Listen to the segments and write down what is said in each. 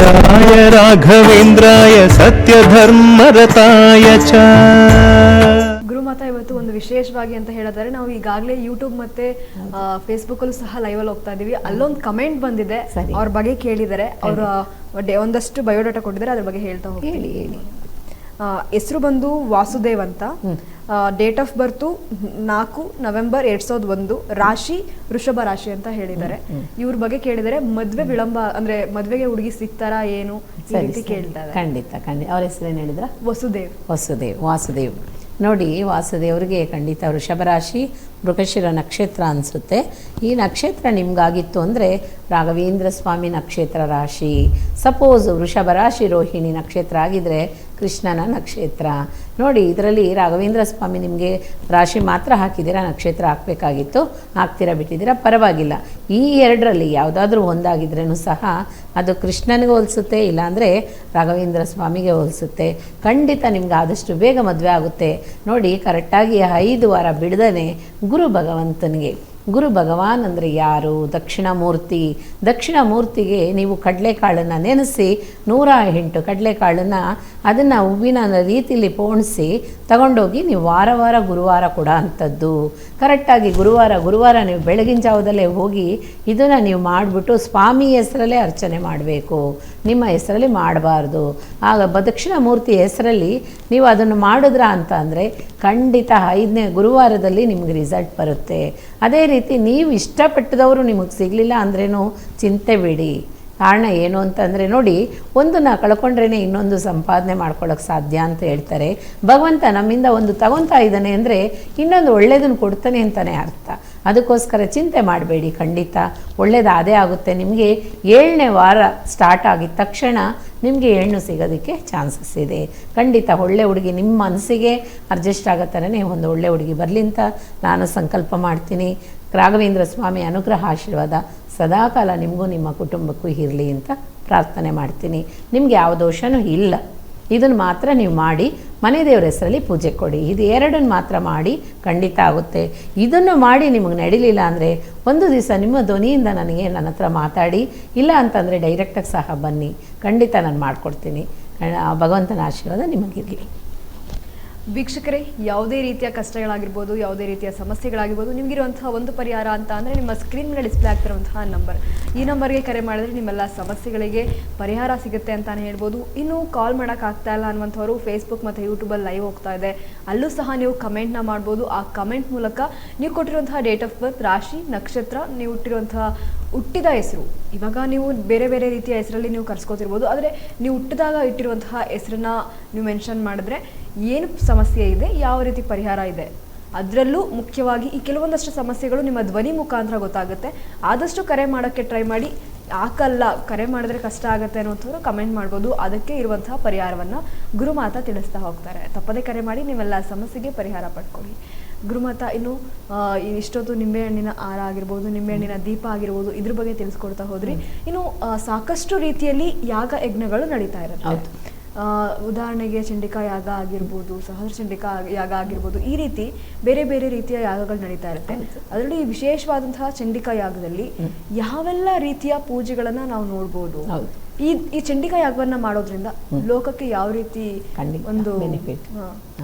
वीराय राघवेन्द्राय सत्यधर्मरताय च. ಗುರುಮಾತಾ ಇವತ್ತು ಒಂದು ವಿಶೇಷವಾಗಿ ಅಂತ ಹೇಳಿದ್ರೆ ನಾವು ಈಗಾಗಲೇ ಯೂಟ್ಯೂಬ್ ಮತ್ತೆ ಫೇಸ್ಬುಕ್ ಅಲ್ಲೂ ಸಹ ಲೈವ್ ಅಲ್ಲಿ ಹೋಗ್ತಾ ಇದೀವಿ. ಅಲ್ಲೊಂದು ಕಮೆಂಟ್ ಬಂದಿದೆ, ಅವ್ರ ಬಗ್ಗೆ ಕೇಳಿದ್ದಾರೆ, ಅವರು ಒಂದಷ್ಟು ಬಯೋಡಾಟಾ ಕೊಟ್ಟಿದ್ದಾರೆ, ಅದ್ರ ಬಗ್ಗೆ ಹೇಳ್ತಾ ಹೋಗ್ತೀನಿ. ಹೆಸರು ಬಂದು ವಾಸುದೇವ್ ಅಂತ, ಡೇಟ್ ಆಫ್ ಬರ್ತು 4 ನವೆಂಬರ್ 2001, ರಾಶಿ ವೃಷಭ ರಾಶಿ ಅಂತ ಹೇಳಿದ್ದಾರೆ. ಇವ್ರ ಬಗ್ಗೆ ಕೇಳಿದರೆ ಮದ್ವೆ ವಿಳಂಬ ಅಂದ್ರೆ ಮದ್ವೆಗೆ ಹುಡುಗಿ ಸಿಗ್ತಾರಾ ಏನು ಈ ರೀತಿ ಕೇಳ್ತಾರೆ. ಖಂಡಿತ ಅವ್ರ ಹೆಸರೇನು ಹೇಳಿದ್ರ? ವಾಸುದೇವ್. ನೋಡಿ, ವಾಸುದೇವ್ರಿಗೆ ಖಂಡಿತ ವೃಷಭ ರಾಶಿ ಮೃಗಶಿರ ನಕ್ಷತ್ರ ಅನಿಸುತ್ತೆ. ಈ ನಕ್ಷತ್ರ ನಿಮ್ಗಾಗಿತ್ತು ಅಂದರೆ ರಾಘವೇಂದ್ರ ಸ್ವಾಮಿ ನಕ್ಷತ್ರ ರಾಶಿ. ಸಪೋಸ್ ವೃಷಭ ರಾಶಿ ರೋಹಿಣಿ ನಕ್ಷತ್ರ ಆಗಿದ್ರೆ ಕೃಷ್ಣನ ನಕ್ಷತ್ರ. ನೋಡಿ, ಇದರಲ್ಲಿ ರಾಘವೇಂದ್ರ ಸ್ವಾಮಿ ನಿಮಗೆ ರಾಶಿ ಮಾತ್ರ ಹಾಕಿದ್ದೀರಾ, ನಕ್ಷತ್ರ ಹಾಕಬೇಕಾಗಿತ್ತು, ಹಾಕ್ತೀರಾ ಬಿಟ್ಟಿದ್ದೀರಾ, ಪರವಾಗಿಲ್ಲ. ಈ ಎರಡರಲ್ಲಿ ಯಾವುದಾದ್ರೂ ಒಂದಾಗಿದ್ರೂ ಸಹ ಅದು ಕೃಷ್ಣನಿಗೆ ಹೋಲಿಸುತ್ತೆ, ಇಲ್ಲಾಂದರೆ ರಾಘವೇಂದ್ರ ಸ್ವಾಮಿಗೆ ಹೋಲಿಸುತ್ತೆ. ಖಂಡಿತ ನಿಮ್ಗೆ ಆದಷ್ಟು ಬೇಗ ಮದುವೆ ಆಗುತ್ತೆ. ನೋಡಿ, ಕರೆಕ್ಟಾಗಿ 5 ವಾರ ಬಿಡದೇ ಗುರು ಭಗವಂತನಿಗೆ, ಗುರು ಭಗವಾನ್ ಅಂದರೆ ಯಾರು? ದಕ್ಷಿಣಾಮೂರ್ತಿಗೆ ನೀವು ಕಡಲೆಕಾಳನ್ನು ನೆನೆಸಿ 108 ಕಡಲೆಕಾಳನ್ನು ಅದನ್ನು ಹೂವಿನ ರೀತಿಯಲ್ಲಿ ಪೋಣಿಸಿ ತಗೊಂಡೋಗಿ ನೀವು ವಾರ ಗುರುವಾರ ಕೊಡ ಅಂಥದ್ದು. ಕರೆಕ್ಟಾಗಿ ಗುರುವಾರ ನೀವು ಬೆಳಗಿನ ಜಾವದಲ್ಲೇ ಹೋಗಿ ಇದನ್ನು ನೀವು ಮಾಡಿಬಿಟ್ಟು ಸ್ವಾಮಿ ಹೆಸರಲ್ಲೇ ಅರ್ಚನೆ ಮಾಡಬೇಕು, ನಿಮ್ಮ ಹೆಸರಲ್ಲಿ ಮಾಡಬಾರ್ದು. ಆಗ ದಕ್ಷಿಣಾಮೂರ್ತಿ ಹೆಸರಲ್ಲಿ ನೀವು ಅದನ್ನು ಮಾಡಿದ್ರ ಅಂತ ಅಂದರೆ ಖಂಡಿತ 5ನೇ ಗುರುವಾರದಲ್ಲಿ ನಿಮಗೆ ರಿಸಲ್ಟ್ ಬರುತ್ತೆ. ಅದೇ ರೀತಿ ನೀವು ಇಷ್ಟಪಟ್ಟಿದವರು ನಿಮಗೆ ಸಿಗಲಿಲ್ಲ ಅಂದ್ರೇನು ಚಿಂತೆ ಬಿಡಿ. ಕಾರಣ ಏನು ಅಂತಂದರೆ ನೋಡಿ, ಒಂದನ್ನು ಕಳ್ಕೊಂಡ್ರೇ ಇನ್ನೊಂದು ಸಂಪಾದನೆ ಮಾಡ್ಕೊಳ್ಳೋಕ್ಕೆ ಸಾಧ್ಯ ಅಂತ ಹೇಳ್ತಾರೆ. ಭಗವಂತ ನಮ್ಮಿಂದ ಒಂದು ತಗೊತಾ ಇದ್ದಾನೆ ಅಂದರೆ ಇನ್ನೊಂದು ಒಳ್ಳೆಯದನ್ನು ಕೊಡ್ತಾನೆ ಅಂತಲೇ ಅರ್ಥ. ಅದಕ್ಕೋಸ್ಕರ ಚಿಂತೆ ಮಾಡಬೇಡಿ, ಖಂಡಿತ ಒಳ್ಳೆಯದಾದೇ ಆಗುತ್ತೆ. ನಿಮಗೆ 7ನೇ ವಾರ ಸ್ಟಾರ್ಟ್ ಆಗಿದ ತಕ್ಷಣ ನಿಮಗೆ ಹೆಣ್ಣು ಸಿಗೋದಕ್ಕೆ ಚಾನ್ಸಸ್ ಇದೆ. ಖಂಡಿತ ಒಳ್ಳೆ ಹುಡುಗಿ ನಿಮ್ಮ ಮನಸ್ಸಿಗೆ ಅಡ್ಜಸ್ಟ್ ಆಗೋ ಥರನೇ ಒಂದು ಒಳ್ಳೆ ಹುಡುಗಿ ಬರಲಿ ಅಂತ ನಾನು ಸಂಕಲ್ಪ ಮಾಡ್ತೀನಿ. ರಾಘವೇಂದ್ರ ಸ್ವಾಮಿ ಅನುಗ್ರಹ ಆಶೀರ್ವಾದ ಸದಾಕಾಲ ನಿಮಗೂ ನಿಮ್ಮ ಕುಟುಂಬಕ್ಕೂ ಇರಲಿ ಅಂತ ಪ್ರಾರ್ಥನೆ ಮಾಡ್ತೀನಿ. ನಿಮಗೆ ಯಾವ ದೋಷವೂ ಇಲ್ಲ. ಇದನ್ನು ಮಾತ್ರ ನೀವು ಮಾಡಿ ಮನೆ ದೇವ್ರ ಹೆಸರಲ್ಲಿ ಪೂಜೆ ಕೊಡಿ. ಇದು 2 ಮಾತ್ರ ಮಾಡಿ ಖಂಡಿತ ಆಗುತ್ತೆ. ಇದನ್ನು ಮಾಡಿ ನಿಮಗೆ ನಡೀಲಿಲ್ಲ ಅಂದರೆ ಒಂದು ದಿವಸ ನಿಮ್ಮ ಧ್ವನಿಯಿಂದ ನನಗೆ ನನ್ನ ಹತ್ರ ಮಾತಾಡಿ, ಇಲ್ಲ ಅಂತಂದರೆ ಡೈರೆಕ್ಟಾಗಿ ಸಹ ಬನ್ನಿ, ಖಂಡಿತ ನಾನು ಮಾಡಿಕೊಡ್ತೀನಿ. ಭಗವಂತನ ಆಶೀರ್ವಾದ ನಿಮಗಿರಲಿ. ವೀಕ್ಷಕರೇ, ಯಾವುದೇ ರೀತಿಯ ಕಷ್ಟಗಳಾಗಿರ್ಬೋದು, ಯಾವುದೇ ರೀತಿಯ ಸಮಸ್ಯೆಗಳಾಗಿರ್ಬೋದು, ನಿಮಗಿರುವಂತಹ ಒಂದು ಪರಿಹಾರ ಅಂತ ಅಂದರೆ ನಿಮ್ಮ ಸ್ಕ್ರೀನ್ ಮೇಲೆ ಡಿಸ್ಪ್ಲೇ ಆಗ್ತಿರುವಂತಹ ನಂಬರ್, ಈ ನಂಬರ್ಗೆ ಕರೆ ಮಾಡಿದ್ರೆ ನಿಮ್ಮೆಲ್ಲ ಸಮಸ್ಯೆಗಳಿಗೆ ಪರಿಹಾರ ಸಿಗುತ್ತೆ ಅಂತಲೇ ಹೇಳ್ಬೋದು. ಇನ್ನು ಕಾಲ್ ಮಾಡೋಕ್ಕಾಗ್ತಾ ಇಲ್ಲ ಅನ್ನುವಂಥವ್ರು ಫೇಸ್ಬುಕ್ ಮತ್ತು ಯೂಟ್ಯೂಬಲ್ಲಿ ಲೈವ್ ಹೋಗ್ತಾ ಇದೆ, ಅಲ್ಲೂ ಸಹ ನೀವು ಕಮೆಂಟ್ನ ಮಾಡ್ಬೋದು. ಆ ಕಮೆಂಟ್ ಮೂಲಕ ನೀವು ಕೊಟ್ಟಿರುವಂತಹ ಡೇಟ್ ಆಫ್ ಬರ್ತ್, ರಾಶಿ, ನಕ್ಷತ್ರ, ನೀವು ಹುಟ್ಟಿದ ಹೆಸರು, ಇವಾಗ ನೀವು ಬೇರೆ ಬೇರೆ ರೀತಿಯ ಹೆಸರಲ್ಲಿ ನೀವು ಕರ್ಸ್ಕೊತಿರ್ಬೋದು, ಆದರೆ ನೀವು ಹುಟ್ಟಿದಾಗ ಇಟ್ಟಿರುವಂತಹ ಹೆಸರನ್ನ ನೀವು ಮೆನ್ಷನ್ ಮಾಡಿದ್ರೆ ಏನು ಸಮಸ್ಯೆ ಇದೆ, ಯಾವ ರೀತಿ ಪರಿಹಾರ ಇದೆ, ಅದರಲ್ಲೂ ಮುಖ್ಯವಾಗಿ ಈ ಕೆಲವೊಂದಷ್ಟು ಸಮಸ್ಯೆಗಳು ನಿಮ್ಮ ಧ್ವನಿ ಮುಖಾಂತರ ಗೊತ್ತಾಗುತ್ತೆ. ಆದಷ್ಟು ಕರೆ ಮಾಡೋಕ್ಕೆ ಟ್ರೈ ಮಾಡಿ. ಯಾಕಲ್ಲ ಕರೆ ಮಾಡಿದ್ರೆ ಕಷ್ಟ ಆಗುತ್ತೆ ಅನ್ನೋಂಥವ್ರು ಕಮೆಂಟ್ ಮಾಡ್ಬೋದು. ಅದಕ್ಕೆ ಇರುವಂತಹ ಪರಿಹಾರವನ್ನು ಗುರುಮಾತಾ ತಿಳಿಸ್ತಾ ಹೋಗ್ತಾರೆ. ತಪ್ಪದೇ ಕರೆ ಮಾಡಿ ನೀವೆಲ್ಲ ಸಮಸ್ಯೆಗೆ ಪರಿಹಾರ ಪಡ್ಕೊಳ್ಳಿ. ಗುರುಮಾತಾ, ಇನ್ನು ಇಷ್ಟೊತ್ತು ನಿಂಬೆಹಣ್ಣಿನ ಹಾರ ಆಗಿರ್ಬೋದು, ನಿಂಬೆಹಣ್ಣಿನ ದೀಪ ಆಗಿರ್ಬೋದು, ಇದ್ರ ಬಗ್ಗೆ ತಿಳಿಸ್ಕೊಡ್ತಾ ಹೋದ್ರಿ. ಇನ್ನು ಸಾಕಷ್ಟು ರೀತಿಯಲ್ಲಿ ಯಾಗ ಯಜ್ಞಗಳು ನಡೀತಾ ಇರುತ್ತೆ. ಉದಾಹರಣೆಗೆ ಚಂಡಿಕಾ ಯಾಗ ಆಗಿರ್ಬೋದು, ಸಹಸ್ರ ಚಂಡಿಕಾ ಯಾಗ ಆಗಿರ್ಬೋದು, ಈ ರೀತಿ ಬೇರೆ ಬೇರೆ ರೀತಿಯ ಯಾಗಗಳು ನಡೀತಾ ಇರುತ್ತೆ. ಅದರಲ್ಲಿ ವಿಶೇಷವಾದಂತಹ ಚಂಡಿಕಾ ಯಾಗದಲ್ಲಿ ಯಾವೆಲ್ಲ ರೀತಿಯ ಪೂಜೆಗಳನ್ನ ನಾವು ನೋಡ್ಬೋದು? ಈ ಚಂಡಿಕಾ ಯಾಗವನ್ನ ಮಾಡೋದ್ರಿಂದ ಲೋಕಕ್ಕೆ ಯಾವ ರೀತಿ ಒಂದು ಬೆನಿಫಿಟ್?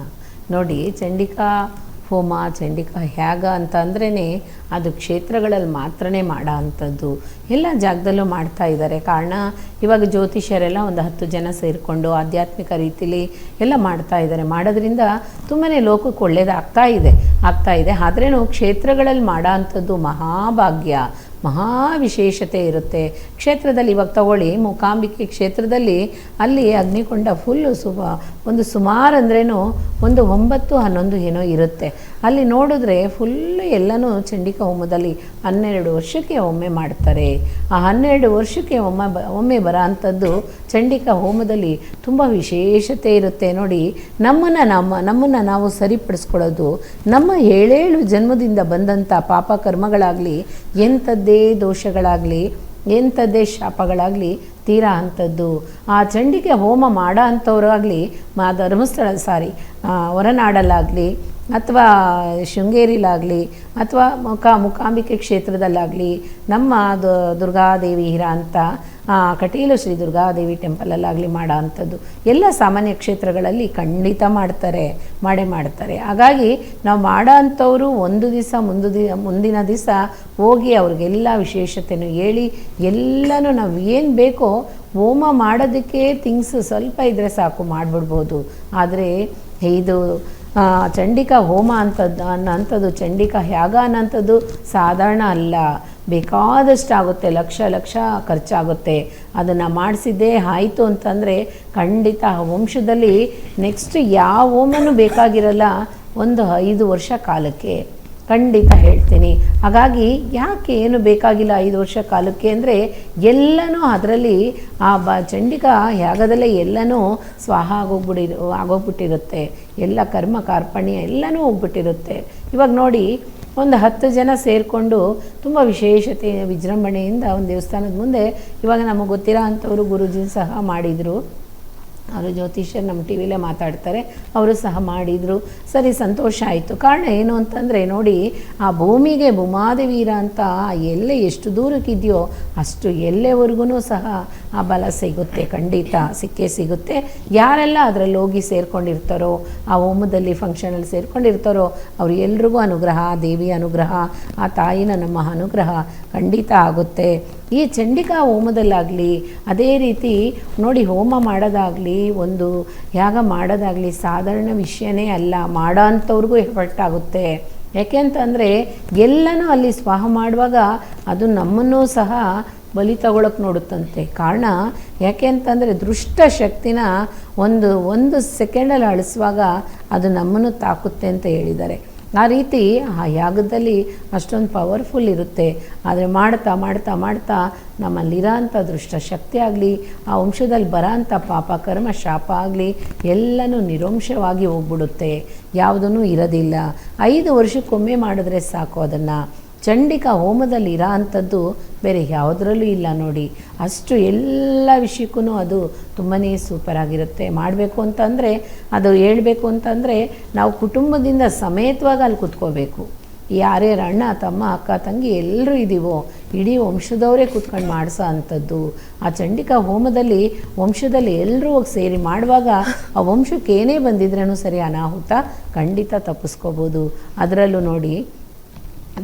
ನೋಡಿ, ಚಂಡಿಕಾ ಹೋಮ, ಚಂಡಿಕಾ ಯಾಗ ಅಂತ ಅಂದ್ರೇ ಅದು ಕ್ಷೇತ್ರಗಳಲ್ಲಿ ಮಾತ್ರನೇ ಮಾಡೋ ಅಂಥದ್ದು. ಎಲ್ಲ ಜಾಗದಲ್ಲೂ ಮಾಡ್ತಾ ಇದ್ದಾರೆ. ಕಾರಣ ಇವಾಗ ಜ್ಯೋತಿಷ್ಯರೆಲ್ಲ ಒಂದು 10 ಜನ ಸೇರಿಕೊಂಡು ಆಧ್ಯಾತ್ಮಿಕ ರೀತಿಲಿ ಎಲ್ಲ ಮಾಡ್ತಾ ಇದ್ದಾರೆ. ಮಾಡೋದ್ರಿಂದ ತುಂಬಾ ಲೋಕಕ್ಕೆ ಒಳ್ಳೆಯದಾಗ್ತಾ ಇದೆ. ಆದ್ರೂ ಕ್ಷೇತ್ರಗಳಲ್ಲಿ ಮಾಡೋ ಅಂಥದ್ದು ಮಹಾಭಾಗ್ಯ, ಮಹಾ ವಿಶೇಷತೆ ಇರುತ್ತೆ. ಕ್ಷೇತ್ರದಲ್ಲಿ ಇವಾಗ ತಗೊಳ್ಳಿ, ಮೂಕಾಂಬಿಕೆ ಕ್ಷೇತ್ರದಲ್ಲಿ ಅಲ್ಲಿ ಅಗ್ನಿಕೊಂಡ ಫುಲ್ಲು ಒಂದು ಸುಮಾರು ಅಂದ್ರೇನು ಒಂದು 9-11 ಏನೋ ಇರುತ್ತೆ. ಅಲ್ಲಿ ನೋಡಿದ್ರೆ ಫುಲ್ಲು ಎಲ್ಲನೂ ಚಂಡಿಕಾ ಹೋಮದಲ್ಲಿ 12 ವರ್ಷಕ್ಕೆ ಒಮ್ಮೆ ಮಾಡ್ತಾರೆ. ಆ 12 ವರ್ಷಕ್ಕೆ ಒಮ್ಮೆ ಬರೋ ಅಂಥದ್ದು ಚಂಡಿಕಾ ಹೋಮದಲ್ಲಿ ತುಂಬ ವಿಶೇಷತೆ ಇರುತ್ತೆ. ನೋಡಿ, ನಮ್ಮನ್ನು ನಾವು ಸರಿಪಡಿಸ್ಕೊಳ್ಳೋದು ನಮ್ಮ 7 ಜನ್ಮದಿಂದ ಬಂದಂಥ ಪಾಪ ಕರ್ಮಗಳಾಗಲಿ, ಎಂಥದ್ದೇ ದೋಷಗಳಾಗಲಿ, ಎಂಥದ್ದೇ ಶಾಪಗಳಾಗಲಿ ತೀರಾ ಅಂಥದ್ದು. ಆ ಚಂಡಿಕೆ ಹೋಮ ಮಾಡೋ ಅಂಥವ್ರಾಗಲಿ, ಧರ್ಮಸ್ಥಳ ಹೊರನಾಡಲ್ಲಾಗಲಿ ಅಥವಾ ಶೃಂಗೇರಿಲಾಗಲಿ ಅಥವಾ ಮೂಕಾಂಬಿಕೆ ಕ್ಷೇತ್ರದಲ್ಲಾಗಲಿ ನಮ್ಮ ದುರ್ಗಾದೇವಿ ಹಿರ ಅಂತ ಕಟೀಲು ಶ್ರೀ ದುರ್ಗಾದೇವಿ ಟೆಂಪಲಲ್ಲಾಗಲಿ ಮಾಡೋ ಅಂಥದ್ದು ಎಲ್ಲ ಸಾಮಾನ್ಯ ಕ್ಷೇತ್ರಗಳಲ್ಲಿ ಖಂಡಿತ ಮಾಡೇ ಮಾಡ್ತಾರೆ. ಹಾಗಾಗಿ ನಾವು ಮಾಡೋ ಅಂಥವರು ಒಂದು ದಿವಸ ಮುಂದಿನ ದಿವಸ ಹೋಗಿ ಅವ್ರಿಗೆಲ್ಲ ವಿಶೇಷತೆನೂ ಹೇಳಿ ಎಲ್ಲನೂ ನಾವು ಏನು ಬೇಕೋ ಹೋಮ ಮಾಡೋದಕ್ಕೆ ಥಿಂಗ್ಸ್ ಸ್ವಲ್ಪ ಇದ್ದರೆ ಸಾಕು ಮಾಡಿಬಿಡ್ಬೋದು. ಆದರೆ ಇದು ಚಂಡಿಕಾ ಹೋಮ ಅನ್ನೋಂಥದ್ದು ಚಂಡಿಕಾ ಯಾಗ ಅನ್ನೋಂಥದ್ದು ಸಾಧಾರಣ ಅಲ್ಲ, ಬೇಕಾದಷ್ಟು ಆಗುತ್ತೆ, ಲಕ್ಷ ಖರ್ಚಾಗುತ್ತೆ. ಅದನ್ನು ಮಾಡಿಸಿದ್ದೇ ಆಯಿತು ಅಂತಂದರೆ ಖಂಡಿತ ವಂಶದಲ್ಲಿ ನೆಕ್ಸ್ಟ್ ಯಾವ ಹೋಮನೂ ಬೇಕಾಗಿರಲ್ಲ ಒಂದು 5 ವರ್ಷ ಕಾಲಕ್ಕೆ, ಖಂಡಿತ ಹೇಳ್ತೀನಿ. ಹಾಗಾಗಿ ಯಾಕೆ ಏನು ಬೇಕಾಗಿಲ್ಲ 5 ವರ್ಷ ಕಾಲಕ್ಕೆ ಅಂದರೆ ಎಲ್ಲನೂ ಅದರಲ್ಲಿ ಚಂಡಿಕಾ ಯಾಗದಲ್ಲೇ ಎಲ್ಲನೂ ಸ್ವಾಹ ಆಗೋಗ್ಬಿಟ್ಟಿರುತ್ತೆ, ಎಲ್ಲ ಕರ್ಮ ಕಾರ್ಪಣ್ಯ ಎಲ್ಲನೂ ಹೋಗ್ಬಿಟ್ಟಿರುತ್ತೆ. ಇವಾಗ ನೋಡಿ, ಒಂದು 10 ಜನ ಸೇರಿಕೊಂಡು ತುಂಬ ವಿಶೇಷತೆ ವಿಜೃಂಭಣೆಯಿಂದ ಒಂದು ದೇವಸ್ಥಾನದ ಮುಂದೆ, ಇವಾಗ ನಮಗೆ ಗೊತ್ತಿರೋ ಅಂಥವರು ಗುರುಜಿ ಸಹ ಮಾಡಿದರು, ಅವರು ಜ್ಯೋತಿಷ್ಯರು ನಮ್ಮ ಟಿ ವಿಲೇ ಮಾತಾಡ್ತಾರೆ, ಅವರು ಸಹ ಮಾಡಿದರು. ಸರಿ, ಸಂತೋಷ ಆಯಿತು. ಕಾರಣ ಏನು ಅಂತಂದರೆ ನೋಡಿ, ಆ ಭೂಮಿಗೆ ಭೂಮಾದೇವೀರ ಅಂತ ಎಲ್ಲೆ ಎಷ್ಟು ದೂರಕ್ಕಿದೆಯೋ ಅಷ್ಟು ಎಲ್ಲೆವರೆಗೂ ಸಹ ಆ ಬಲ ಸಿಗುತ್ತೆ, ಖಂಡಿತ ಸಿಗುತ್ತೆ. ಯಾರೆಲ್ಲ ಅದರಲ್ಲಿ ಹೋಗಿ ಸೇರ್ಕೊಂಡಿರ್ತಾರೋ, ಆ ಹೋಮದಲ್ಲಿ ಫಂಕ್ಷನಲ್ಲಿ ಸೇರ್ಕೊಂಡಿರ್ತಾರೋ ಅವ್ರು ಎಲ್ರಿಗೂ ಅನುಗ್ರಹ, ದೇವಿಯ ಅನುಗ್ರಹ, ಆ ತಾಯಿನ ನಮ್ಮ ಅನುಗ್ರಹ ಖಂಡಿತ ಆಗುತ್ತೆ. ಈ ಚಂಡಿಕಾ ಹೋಮದಲ್ಲಾಗಲಿ ಅದೇ ರೀತಿ ನೋಡಿ, ಹೋಮ ಮಾಡೋದಾಗಲಿ ಒಂದು ಯಾಗ ಮಾಡೋದಾಗಲಿ ಸಾಧಾರಣ ವಿಷಯನೇ ಅಲ್ಲ, ಮಾಡೋ ಅಂಥವ್ರಿಗೂ ಎಫರ್ಟ್ ಆಗುತ್ತೆ. ಯಾಕೆ ಅಂತಂದರೆ ಎಲ್ಲನೂ ಅಲ್ಲಿ ಸ್ವಾಹ ಮಾಡುವಾಗ ಅದು ನಮ್ಮನ್ನೂ ಸಹ ಬಲಿ ತಗೊಳಕ್ಕೆ ನೋಡುತ್ತಂತೆ. ಕಾರಣ ಯಾಕೆ ಅಂತಂದರೆ ದುಷ್ಟ ಶಕ್ತಿನ ಒಂದು ಸೆಕೆಂಡಲ್ಲಿ ಅಳಿಸುವಾಗ ಅದು ನಮ್ಮನ್ನು ತಾಕುತ್ತೆ ಅಂತ ಹೇಳಿದ್ದಾರೆ. ಆ ರೀತಿ ಆ ಯಾಗದಲ್ಲಿ ಅಷ್ಟೊಂದು ಪವರ್ಫುಲ್ ಇರುತ್ತೆ. ಆದರೆ ಮಾಡ್ತಾ ನಮ್ಮಲ್ಲಿರೋ ಅಂಥ ದುಷ್ಟ ಶಕ್ತಿ ಆಗಲಿ, ಆ ವಂಶದಲ್ಲಿ ಬರೋ ಅಂಥ ಪಾಪ ಕರ್ಮ ಶಾಪ ಆಗಲಿ ಎಲ್ಲನೂ ನಿರಂಶವಾಗಿ ಹೋಗ್ಬಿಡುತ್ತೆ, ಯಾವುದೂ ಇರೋದಿಲ್ಲ. 5 ವರ್ಷಕ್ಕೊಮ್ಮೆ ಮಾಡಿದ್ರೆ ಸಾಕು. ಅದನ್ನು ಚಂಡಿಕಾ ಹೋಮದಲ್ಲಿ ಇರೋ ಅಂಥದ್ದು ಬೇರೆ ಯಾವುದರಲ್ಲೂ ಇಲ್ಲ ನೋಡಿ. ಅಷ್ಟು ಎಲ್ಲ ವಿಷಯಕ್ಕೂ ಅದು ತುಂಬಾ ಸೂಪರಾಗಿರುತ್ತೆ. ಮಾಡಬೇಕು ಅಂತಂದರೆ, ಅದು ಹೇಳಬೇಕು ಅಂತಂದರೆ ನಾವು ಕುಟುಂಬದಿಂದ ಸಮೇತವಾಗಿ ಅಲ್ಲಿ ಕುತ್ಕೋಬೇಕು. ಯಾರ್ಯಾರು ಅಣ್ಣ ತಮ್ಮ ಅಕ್ಕ ತಂಗಿ ಎಲ್ಲರೂ ಇದ್ದೀವೋ ಇಡೀ ವಂಶದವರೇ ಕೂತ್ಕೊಂಡು ಮಾಡಿಸೋ ಅಂಥದ್ದು. ಆ ಚಂಡಿಕಾ ಹೋಮದಲ್ಲಿ ವಂಶದಲ್ಲಿ ಎಲ್ಲರೂ ಹೋಗಿ ಸೇರಿ ಮಾಡುವಾಗ ಆ ವಂಶಕ್ಕೆ ಏನೇ ಬಂದಿದ್ರೂ ಸರಿ ಅನಾಹುತ ಖಂಡಿತ ತಪ್ಪಿಸ್ಕೋಬೋದು. ಅದರಲ್ಲೂ ನೋಡಿ,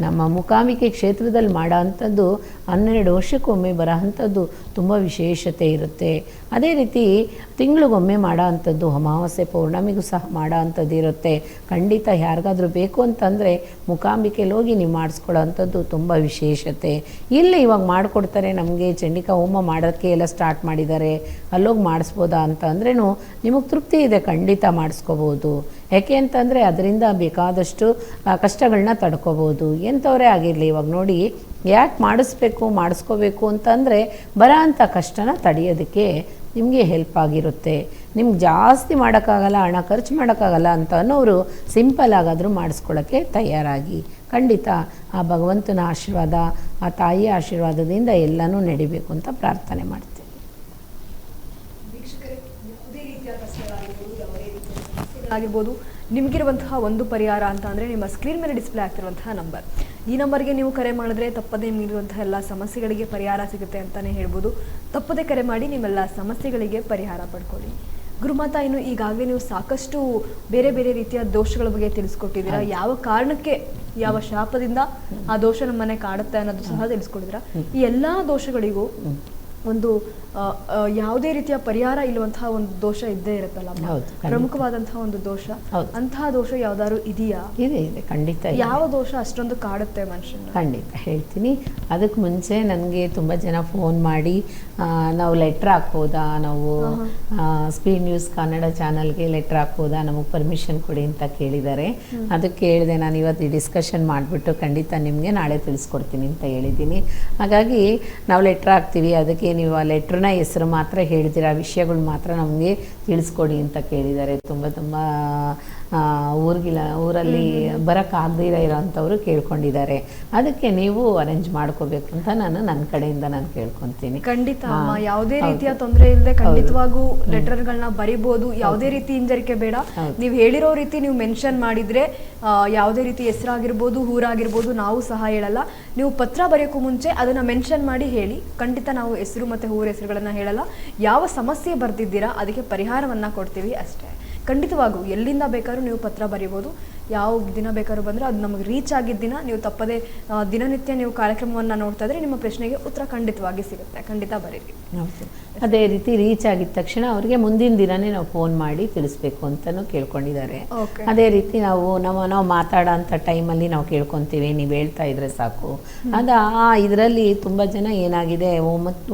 ನಮ್ಮ ಮೂಕಾಂಬಿಕೆ ಕ್ಷೇತ್ರದಲ್ಲಿ ಮಾಡೋ ಅಂಥದ್ದು 12 ವರ್ಷಕ್ಕೊಮ್ಮೆ ಬರೋ ಅಂಥದ್ದು ತುಂಬ ವಿಶೇಷತೆ ಇರುತ್ತೆ. ಅದೇ ರೀತಿ ತಿಂಗಳಿಗೊಮ್ಮೆ ಮಾಡೋ ಅಂಥದ್ದು, ಅಮಾವಾಸ್ಯೆ ಪೌರ್ಣಮಿಗೂ ಸಹ ಮಾಡೋ ಅಂಥದ್ದು ಇರುತ್ತೆ. ಖಂಡಿತ ಯಾರಿಗಾದ್ರೂ ಬೇಕು ಅಂತಂದರೆ ಮೂಕಾಂಬಿಕೆಯಲ್ಲಿ ಹೋಗಿ ನೀವು ಮಾಡಿಸ್ಕೊಳ್ಳೋ ಅಂಥದ್ದು ತುಂಬ ವಿಶೇಷತೆ. ಇಲ್ಲಿ ಇವಾಗ ಮಾಡಿಕೊಡ್ತಾರೆ ನಮಗೆ, ಚಂಡಿಕಾ ಹೋಮ ಮಾಡೋಕ್ಕೆ ಎಲ್ಲ ಸ್ಟಾರ್ಟ್ ಮಾಡಿದ್ದಾರೆ, ಅಲ್ಲೋಗಿ ಮಾಡಿಸ್ಬೋದಾ ಅಂತ ಅಂದ್ರೂ ನಿಮಗೆ ತೃಪ್ತಿ ಇದೆ, ಖಂಡಿತ ಮಾಡಿಸ್ಕೋಬೋದು. ಯಾಕೆ ಅಂತಂದರೆ ಅದರಿಂದ ಬೇಕಾದಷ್ಟು ಕಷ್ಟಗಳನ್ನ ತಡ್ಕೋಬೋದು, ಎಂಥವರೇ ಆಗಿರಲಿ. ಇವಾಗ ನೋಡಿ, ಯಾಕೆ ಮಾಡಿಸ್ಕೋಬೇಕು ಅಂತಂದರೆ ಬರೋ ಅಂಥ ಕಷ್ಟನ ತಡೆಯೋದಕ್ಕೆ ನಿಮಗೆ ಹೆಲ್ಪ್ ಆಗಿರುತ್ತೆ. ನಿಮ್ಗೆ ಜಾಸ್ತಿ ಮಾಡೋಕ್ಕಾಗಲ್ಲ, ಹಣ ಖರ್ಚು ಮಾಡೋಕ್ಕಾಗಲ್ಲ ಅಂತ ಅನ್ನೋರು ಸಿಂಪಲ್ ಆಗಾದರೂ ಮಾಡಿಸ್ಕೊಳ್ಳೋಕ್ಕೆ ತಯಾರಾಗಿ. ಖಂಡಿತ ಆ ಭಗವಂತನ ಆಶೀರ್ವಾದ, ಆ ತಾಯಿಯ ಆಶೀರ್ವಾದದಿಂದ ಎಲ್ಲನೂ ನಡಿಬೇಕು ಅಂತ ಪ್ರಾರ್ಥನೆ ಮಾಡ್ತೀನಿ. ಆಗಿರ್ಬೋದು, ನಿಮಗಿರುವಂತಹ ಒಂದು ಪರಿಹಾರ ಅಂತ ಅಂದರೆ ನಿಮ್ಮ ಸ್ಕ್ರೀನ್ ಮೇಲೆ ಡಿಸ್ಪ್ಲೇ ಆಗ್ತಿರುವಂತಹ ನಂಬರ್. ಈ ನಂಬರ್ಗೆ ನೀವು ಕರೆ ಮಾಡಿದ್ರೆ ತಪ್ಪದೇ ನಿಮಗಿರುವಂತಹ ಎಲ್ಲ ಸಮಸ್ಯೆಗಳಿಗೆ ಪರಿಹಾರ ಸಿಗುತ್ತೆ ಅಂತಲೇ ಹೇಳ್ಬೋದು. ತಪ್ಪದೇ ಕರೆ ಮಾಡಿ ನಿಮ್ಮೆಲ್ಲ ಸಮಸ್ಯೆಗಳಿಗೆ ಪರಿಹಾರ ಪಡ್ಕೊಳ್ಳಿ. ಗುರುಮಾತಾ, ಇನ್ನು ಈಗಾಗಲೇ ನೀವು ಸಾಕಷ್ಟು ಬೇರೆ ಬೇರೆ ರೀತಿಯ ದೋಷಗಳ ಬಗ್ಗೆ ತಿಳಿಸ್ಕೊಟ್ಟಿದ್ದೀರಾ. ಯಾವ ಕಾರಣಕ್ಕೆ, ಯಾವ ಶಾಪದಿಂದ ಆ ದೋಷ ನಮ್ಮನೆ ಕಾಡುತ್ತೆ ಅನ್ನೋದು ಸಹ ತಿಳಿಸ್ಕೊಟ್ಟಿದ್ದೀರಾ. ಈ ಎಲ್ಲ ದೋಷಗಳಿಗೂ ಒಂದು ಯಾವುದೇ ರೀತಿಯ ಪರಿಹಾರ ಇಲ್ಲುವಂತಹ ಒಂದು ದೋಷ ಇದ್ದೇ ಇರುತ್ತಲ್ಲ, ಪ್ರಮುಖವಾದಂತಹ ಒಂದು ದೋಷ, ಅಂತಹ ದೋಷ ಯಾವ್ದಾದ್ರು ಇದೆಯಾ? ಇದೆ, ಖಂಡಿತ. ಯಾವ ದೋಷ ಅಷ್ಟೊಂದು ಕಾಡುತ್ತೆ ಮನುಷ್ಯನ? ಖಂಡಿತ ಹೇಳ್ತೀನಿ. ಅದಕ್ಕೆ ಮುಂಚೆ ನನಗೆ ತುಂಬ ಜನ ಫೋನ್ ಮಾಡಿ ನಾವು ಲೆಟ್ರ್ ಹಾಕ್ಬೋದಾ, ನಾವು ಸ್ಪೀಡ್ ನ್ಯೂಸ್ ಕನ್ನಡ ಚಾನಲ್ಗೆ ಲೆಟ್ರ್ ಹಾಕ್ಬೋದಾ, ನಮಗೆ ಪರ್ಮಿಷನ್ ಕೊಡಿ ಅಂತ ಕೇಳಿದ್ದಾರೆ. ಅದಕ್ಕೆ ಹೇಳಿದೆ, ನಾನು ಇವತ್ತು ಡಿಸ್ಕಷನ್ ಮಾಡಿಬಿಟ್ಟು ಖಂಡಿತ ನಿಮಗೆ ನಾಳೆ ತಿಳಿಸ್ಕೊಡ್ತೀನಿ ಅಂತ ಹೇಳಿದ್ದೀನಿ. ಹಾಗಾಗಿ ನಾವು ಲೆಟ್ರ್ ಹಾಕ್ತೀವಿ, ಅದಕ್ಕೆ ನೀವು ಆ ಲೆಟ್ರನ್ನ ಹೆಸರು ಮಾತ್ರ ಹೇಳ್ತೀರಾ, ವಿಷಯಗಳು ಮಾತ್ರ ನಮಗೆ ತಿಳಿಸ್ಕೊಡಿ ಅಂತ ಕೇಳಿದ್ದಾರೆ. ತುಂಬ ಊರಲ್ಲಿ ಬರೋಕ್ಕಾಗದಿರೋ ಇರೋಂಥವ್ರು ಕೇಳ್ಕೊಂಡಿದ್ದಾರೆ. ಅದಕ್ಕೆ ನೀವು ಅರೇಂಜ್ ಮಾಡ್ಕೋಬೇಕು ಅಂತ ನನ್ನ ಕಡೆಯಿಂದ ನಾನು ಕೇಳ್ಕೊತೀನಿ. ಖಂಡಿತ ಅಮ್ಮ, ಯಾವುದೇ ರೀತಿಯ ತೊಂದರೆ ಇಲ್ಲದೆ ಖಂಡಿತವಾಗೂ ಲೆಟರ್ಗಳನ್ನ ಬರಿಬೋದು. ಯಾವುದೇ ರೀತಿ ಹಿಂಜರಿಕೆ ಬೇಡ. ನೀವು ಹೇಳಿರೋ ರೀತಿ ನೀವು ಮೆನ್ಷನ್ ಮಾಡಿದ್ರೆ ಯಾವುದೇ ರೀತಿ ಹೆಸರಾಗಿರ್ಬೋದು, ಊರಾಗಿರ್ಬೋದು, ನಾವು ಸಹ ಹೇಳಲ್ಲ. ನೀವು ಪತ್ರ ಬರೆಯೋಕ್ಕೂ ಮುಂಚೆ ಅದನ್ನ ಮೆನ್ಷನ್ ಮಾಡಿ ಹೇಳಿ. ಖಂಡಿತ ನಾವು ಹೆಸರು ಮತ್ತೆ ಊರ ಹೆಸರುಗಳನ್ನ ಹೇಳಲ್ಲ. ಯಾವ ಸಮಸ್ಯೆ ಬರ್ತಿದ್ದೀರಾ ಅದಕ್ಕೆ ಪರಿಹಾರವನ್ನ ಕೊಡ್ತೀವಿ ಅಷ್ಟೇ. ಖಂಡಿತವಾಗೂ ಎಲ್ಲಿಂದ ಬೇಕಾದ್ರೂ ನೀವು ಪತ್ರ ಬರೀಬೋದು. ಯಾವ ದಿನ ಬೇಕಾದ್ರೂ ಬಂದರೆ ಅದು ನಮಗೆ ರೀಚ್ ಆಗಿದ್ದ ದಿನ ನೀವು ತಪ್ಪದೆ ದಿನನಿತ್ಯ ನೀವು ಕಾರ್ಯಕ್ರಮವನ್ನು ನೋಡ್ತಾ ಇದ್ರೆ ನಿಮ್ಮ ಪ್ರಶ್ನೆಗೆ ಉತ್ತರ ಖಂಡಿತವಾಗಿ ಸಿಗುತ್ತೆ. ಖಂಡಿತ ಬರೀರಿ. ಅದೇ ರೀತಿ ರೀಚ್ ಆಗಿದ ತಕ್ಷಣ ಅವರಿಗೆ ಮುಂದಿನ ದಿನನೇ ನಾವು ಫೋನ್ ಮಾಡಿ ತಿಳಿಸ್ಬೇಕು ಅಂತಲೂ ಕೇಳ್ಕೊಂಡಿದ್ದಾರೆ. ಅದೇ ರೀತಿ ನಾವು ಮಾತಾಡೋ ಅಂಥ ಟೈಮಲ್ಲಿ ನಾವು ಕೇಳ್ಕೊತೀವಿ, ನೀವು ಹೇಳ್ತಾ ಇದ್ರೆ ಸಾಕು. ಇದರಲ್ಲಿ ತುಂಬ ಜನ ಏನಾಗಿದೆ,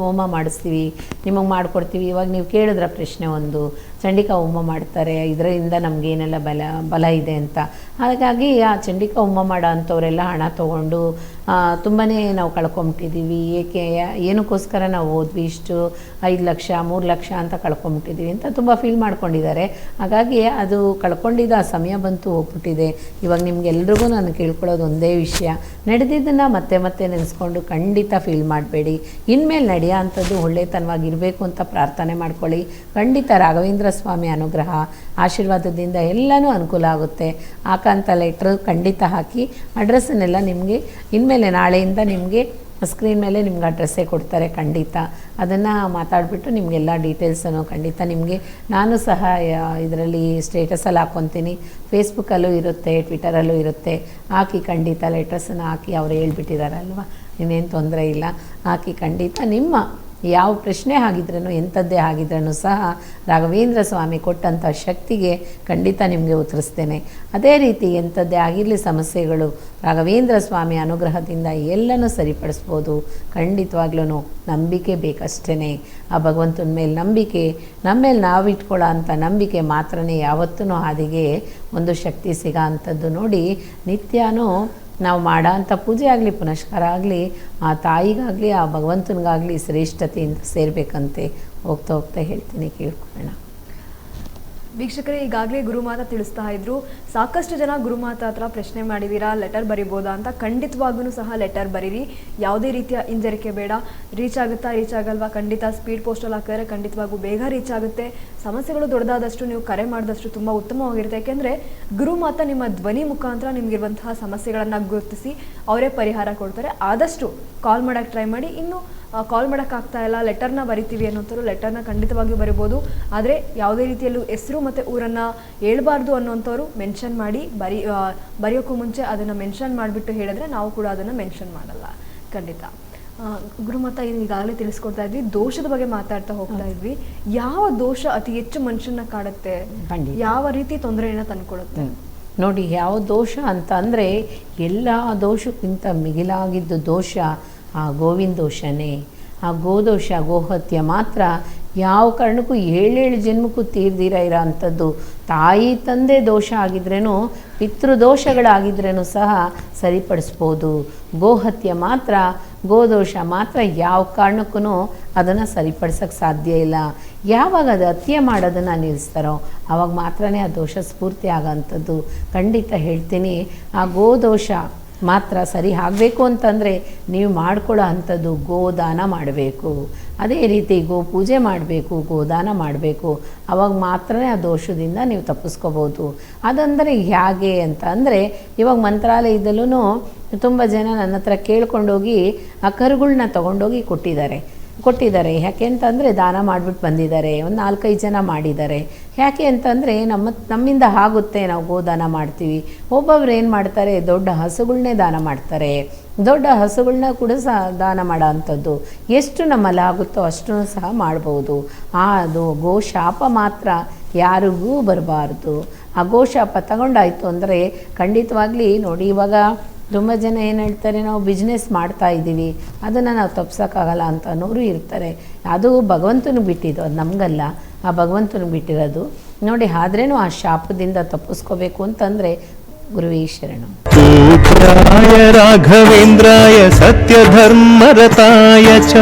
ಹೋಮ ಮಾಡಿಸ್ತೀವಿ, ನಿಮಗೆ ಮಾಡಿಕೊಡ್ತೀವಿ. ಇವಾಗ ನೀವು ಕೇಳಿದ್ರ ಪ್ರಶ್ನೆ ಒಂದು, ಚಂಡಿಕಾ ಹೋಮ ಮಾಡ್ತಾರೆ, ಇದರಿಂದ ನಮಗೇನೆಲ್ಲ ಬಲ ಇದೆ ಅಂತ. ಹಾಗಾಗಿ ಆ ಚಂಡಿಕಾ ಹೋಮ ಮಾಡೋ ಅಂಥವರೆಲ್ಲ ಹಣ ತೊಗೊಂಡು ತುಂಬಾ ನಾವು ಕಳ್ಕೊಂಬಿಟ್ಟಿದ್ದೀವಿ. ಏನಕ್ಕೋಸ್ಕರ ನಾವು ಹೋದ್ವಿ, ಇಷ್ಟು 5 ಲಕ್ಷ 3 ಲಕ್ಷ ಅಂತ ಕಳ್ಕೊಂಬಿಟ್ಟಿದ್ದೀವಿ ಅಂತ ತುಂಬ ಫೀಲ್ ಮಾಡ್ಕೊಂಡಿದ್ದಾರೆ. ಹಾಗಾಗಿ ಅದು ಕಳ್ಕೊಂಡಿದ್ದ ಆ ಸಮಯ ಬಂತು, ಹೋಗ್ಬಿಟ್ಟಿದೆ. ಇವಾಗ ನಿಮ್ಗೆಲ್ರಿಗೂ ನಾನು ಕೇಳ್ಕೊಳ್ಳೋದು ಒಂದೇ ವಿಷಯ, ನಡೆದಿದ್ದನ್ನು ಮತ್ತೆ ಮತ್ತೆ ನೆನೆಸ್ಕೊಂಡು ಖಂಡಿತ ಫೀಲ್ ಮಾಡಬೇಡಿ. ಇನ್ಮೇಲೆ ನಡೆಯೋ ಅಂಥದ್ದು ಒಳ್ಳೆತನವಾಗಿರಬೇಕು ಅಂತ ಪ್ರಾರ್ಥನೆ ಮಾಡ್ಕೊಳ್ಳಿ. ಖಂಡಿತ ರಾಘವೇಂದ್ರ ಸ್ವಾಮಿ ಅನುಗ್ರಹ ಆಶೀರ್ವಾದದಿಂದ ಎಲ್ಲನೂ ಅನುಕೂಲ ಆಗುತ್ತೆ. ಹಾಕಂಥ ಲೆಟ್ರ್ ಖಂಡಿತ ಹಾಕಿ, ಅಡ್ರೆಸ್ಸನ್ನೆಲ್ಲ ನಿಮಗೆ ಇನ್ಮೇಲೆ ನಾಳೆಯಿಂದ ನಿಮಗೆ ಸ್ಕ್ರೀನ್ ಮೇಲೆ ನಿಮ್ಗೆ ಅಡ್ರೆಸ್ಸೇ ಕೊಡ್ತಾರೆ. ಖಂಡಿತ ಅದನ್ನು ಮಾತಾಡಿಬಿಟ್ಟು ನಿಮಗೆಲ್ಲ ಡೀಟೇಲ್ಸನ್ನು ಖಂಡಿತ ನಿಮಗೆ ನಾನು ಸಹ ಇದರಲ್ಲಿ ಸ್ಟೇಟಸಲ್ಲಿ ಹಾಕ್ಕೊತೀನಿ, ಫೇಸ್ಬುಕ್ಕಲ್ಲೂ ಇರುತ್ತೆ, ಟ್ವಿಟರಲ್ಲೂ ಇರುತ್ತೆ. ಹಾಕಿ ಖಂಡಿತ ಲೆಟರ್ಸನ್ನು ಹಾಕಿ, ಅವ್ರು ಹೇಳ್ಬಿಟ್ಟಿದ್ದಾರಲ್ವ, ಇನ್ನೇನು ತೊಂದರೆ ಇಲ್ಲ. ಹಾಕಿ ಖಂಡಿತ ನಿಮ್ಮ ಯಾವ ಪ್ರಶ್ನೆ ಆಗಿದ್ರೂ ಎಂಥದ್ದೇ ಆಗಿದ್ರೂ ಸಹ ರಾಘವೇಂದ್ರ ಸ್ವಾಮಿ ಕೊಟ್ಟಂಥ ಶಕ್ತಿಗೆ ಖಂಡಿತ ನಿಮಗೆ ಉತ್ತರಿಸ್ತೇನೆ. ಅದೇ ರೀತಿ ಎಂಥದ್ದೇ ಆಗಿರಲಿ ಸಮಸ್ಯೆಗಳು ರಾಘವೇಂದ್ರ ಸ್ವಾಮಿ ಅನುಗ್ರಹದಿಂದ ಎಲ್ಲನೂ ಸರಿಪಡಿಸ್ಬೋದು. ಖಂಡಿತವಾಗ್ಲೂ ನಂಬಿಕೆ ಬೇಕಷ್ಟೇ. ಆ ಭಗವಂತನ ಮೇಲೆ ನಂಬಿಕೆ, ನಮ್ಮ ಮೇಲೆ ನಾವು ಇಟ್ಕೊಳ್ಳೋ ಅಂಥ ನಂಬಿಕೆ ಮಾತ್ರನೇ ಯಾವತ್ತೂ ಹಾದಿಗೆ ಒಂದು ಶಕ್ತಿ ಸಿಗೋ ಅಂಥದ್ದು. ನೋಡಿ, ನಿತ್ಯನೂ ನಾವು ಮಾಡೋ ಅಂಥ ಪೂಜೆ ಆಗಲಿ ಪುನಸ್ಕಾರ ಆಗಲಿ ಆ ತಾಯಿಗಾಗಲಿ ಆ ಭಗವಂತನಿಗಾಗಲಿ ಶ್ರೇಷ್ಠತೆಯಿಂದ ಸೇರಬೇಕಂತೆ ಹೋಗ್ತಾ ಹೋಗ್ತಾ ಹೇಳ್ತೀನಿ, ಕೇಳ್ಕೊಳ್ಳೋಣ. ವೀಕ್ಷಕರೇ, ಈಗಾಗಲೇ ಗುರುಮಾತಾ ತಿಳಿಸ್ತಾ ಇದ್ರು, ಸಾಕಷ್ಟು ಜನ ಗುರುಮಾತಾ ಹತ್ರ ಪ್ರಶ್ನೆ ಮಾಡಿದ್ದೀರಾ, ಲೆಟರ್ ಬರಿಬೋದಾ ಅಂತ. ಖಂಡಿತವಾಗೂ ಸಹ ಲೆಟರ್ ಬರೀರಿ. ಯಾವುದೇ ರೀತಿಯ ಹಿಂಜರಿಕೆ ಬೇಡ. ರೀಚ್ ಆಗುತ್ತಾ, ರೀಚ್ ಆಗಲ್ವಾ, ಖಂಡಿತ ಸ್ಪೀಡ್ ಪೋಸ್ಟಲ್ಲಿ ಹಾಕಿದ್ರೆ ಖಂಡಿತವಾಗೂ ಬೇಗ ರೀಚ್ ಆಗುತ್ತೆ. ಸಮಸ್ಯೆಗಳು ದೊಡ್ಡದಾದಷ್ಟು ನೀವು ಕರೆ ಮಾಡಿದಷ್ಟು ತುಂಬ ಉತ್ತಮವಾಗಿರುತ್ತೆ. ಯಾಕೆಂದರೆ ಗುರುಮಾತಾ ನಿಮ್ಮ ಧ್ವನಿ ಮುಖಾಂತರ ನಿಮಗಿರುವಂತಹ ಸಮಸ್ಯೆಗಳನ್ನು ಗುರುತಿಸಿ ಅವರೇ ಪರಿಹಾರ ಕೊಡ್ತಾರೆ. ಆದಷ್ಟು ಕಾಲ್ ಮಾಡೋಕ್ಕೆ ಟ್ರೈ ಮಾಡಿ. ಇನ್ನು ಕಾಲ್ ಮಾಡೋಕ್ಕಾಗ್ತಾ ಇಲ್ಲ, ಲೆಟರ್ನ ಬರಿತೀವಿ ಅನ್ನೋಂಥವ್ರು ಲೆಟರ್ನ ಖಂಡಿತವಾಗಿಯೂ ಬರಿಬೋದು. ಆದರೆ ಯಾವುದೇ ರೀತಿಯಲ್ಲೂ ಹೆಸರು ಮತ್ತು ಊರನ್ನು ಹೇಳ್ಬಾರ್ದು ಅನ್ನೋಂಥವ್ರು ಮೆನ್ಷನ್ ಮಾಡಿ ಬರೆಯೋಕ್ಕೂ ಮುಂಚೆ ಅದನ್ನು ಮೆನ್ಷನ್ ಮಾಡಿಬಿಟ್ಟು ಹೇಳಿದ್ರೆ ನಾವು ಕೂಡ ಅದನ್ನು ಮೆನ್ಷನ್ ಮಾಡಲ್ಲ. ಖಂಡಿತ ಗುರುಮಾತಾ ಈಗಾಗಲೇ ತಿಳಿಸ್ಕೊಡ್ತಾ ಇದ್ವಿ, ದೋಷದ ಬಗ್ಗೆ ಮಾತಾಡ್ತಾ ಹೋಗ್ತಾ ಇದ್ವಿ. ಯಾವ ದೋಷ ಅತಿ ಹೆಚ್ಚು ಮನುಷ್ಯನ ಕಾಡುತ್ತೆ, ಯಾವ ರೀತಿ ತೊಂದರೆಯನ್ನು ತಂದುಕೊಡುತ್ತೆ? ನೋಡಿ, ಯಾವ ದೋಷ ಅಂತ ಅಂದರೆ ಎಲ್ಲ ದೋಷಕ್ಕಿಂತ ಮಿಗಿಲಾಗಿದ್ದು ದೋಷ ಆ ಗೋವಿಂದ ದೋಷನೇ. ಆ ಗೋದೋಷ, ಗೋಹತ್ಯೆ ಮಾತ್ರ ಯಾವ ಕಾರಣಕ್ಕೂ 7 ಜನ್ಮಕ್ಕೂ ತೀರ್ದಿರ ಇರೋ ಅಂಥದ್ದು. ತಾಯಿ ತಂದೆ ದೋಷ ಆಗಿದ್ರೇನು, ಪಿತೃದೋಷಗಳಾಗಿದ್ರೇನು ಸಹ ಸರಿಪಡಿಸ್ಬೋದು. ಗೋಹತ್ಯೆ ಮಾತ್ರ, ಗೋದೋಷ ಮಾತ್ರ ಯಾವ ಕಾರಣಕ್ಕೂ ಅದನ್ನು ಸರಿಪಡಿಸೋಕ್ಕೆ ಸಾಧ್ಯ ಇಲ್ಲ. ಯಾವಾಗ ಅದು ಹತ್ಯೆ ಮಾಡೋದನ್ನು ನಿಲ್ಲಿಸ್ತಾರೋ ಆವಾಗ ಮಾತ್ರನೇ ಆ ದೋಷ ಸ್ಫೂರ್ತಿ ಆಗೋಂಥದ್ದು. ಖಂಡಿತ ಹೇಳ್ತೀನಿ, ಆ ಗೋದೋಷ ಮಾತ್ರ ಸರಿ ಆಗಬೇಕು ಅಂತಂದರೆ ನೀವು ಮಾಡ್ಕೊಳ್ಳೋ ಅಂಥದ್ದು ಗೋದಾನ ಮಾಡಬೇಕು. ಅದೇ ರೀತಿ ಗೋ ಪೂಜೆ ಮಾಡಬೇಕು, ಗೋದಾನ ಮಾಡಬೇಕು. ಆವಾಗ ಮಾತ್ರನೇ ಆ ದೋಷದಿಂದ ನೀವು ತಪ್ಪಿಸ್ಕೋಬೋದು. ಅದಂದರೆ ಹೇಗೆ ಅಂತ ಅಂದರೆ, ಇವಾಗ ಮಂತ್ರಾಲಯದಲ್ಲೂ ತುಂಬ ಜನ ನನ್ನ ಹತ್ರ ಕೇಳ್ಕೊಂಡೋಗಿ ಆ ಕರುಗಳನ್ನ ತೊಗೊಂಡೋಗಿ ಕೊಟ್ಟಿದ್ದಾರೆ. ಯಾಕೆ ಅಂತಂದರೆ ದಾನ ಮಾಡಿಬಿಟ್ಟು ಬಂದಿದ್ದಾರೆ. ಒಂದು 4-5 ಜನ ಮಾಡಿದ್ದಾರೆ. ಯಾಕೆ ಅಂತಂದರೆ ನಮ್ಮಿಂದ ಆಗುತ್ತೆ, ನಾವು ಗೋದಾನ ಮಾಡ್ತೀವಿ. ಒಬ್ಬೊಬ್ರು ಏನು ಮಾಡ್ತಾರೆ, ದೊಡ್ಡ ಹಸುಗಳನ್ನೇ ದಾನ ಮಾಡ್ತಾರೆ. ದೊಡ್ಡ ಹಸುಗಳನ್ನ ಕೂಡ ಸಹ ದಾನ ಮಾಡೋ ಅಂಥದ್ದು. ಎಷ್ಟು ನಮ್ಮಲ್ಲಿ ಆಗುತ್ತೋ ಅಷ್ಟು ಸಹ ಮಾಡ್ಬೋದು. ಅದು ಗೋಶಾಪ ಮಾತ್ರ ಯಾರಿಗೂ ಬರಬಾರ್ದು. ಆ ಗೋಶಾಪ ತಗೊಂಡಾಯಿತು ಅಂದರೆ ಖಂಡಿತವಾಗ್ಲಿ ನೋಡಿ, ಇವಾಗ ತುಂಬ ಜನ ಏನು ಹೇಳ್ತಾರೆ, ನಾವು ಬಿಸ್ನೆಸ್ ಮಾಡ್ತಾ ಇದ್ದೀವಿ, ಅದನ್ನು ನಾವು ತಪ್ಸೋಕ್ಕಾಗಲ್ಲ ಅಂತ ಅನ್ನೋರು ಇರ್ತಾರೆ. ಅದು ಭಗವಂತನಿಗೆ ಬಿಟ್ಟಿದ್ದು, ಅದು ನಮಗಲ್ಲ, ಆ ಭಗವಂತನಿಗೆ ಬಿಟ್ಟಿರೋದು. ನೋಡಿ, ಆದ್ರೇನು ಆ ಶಾಪದಿಂದ ತಪ್ಪಿಸ್ಕೋಬೇಕು ಅಂತಂದರೆ ಗುರುವೇ ಶರಣು. ಪೂಜ್ಯಾಯ ರಾಘವೇಂದ್ರಾಯ ಸತ್ಯಧರ್ಮರತಾಯ ಚ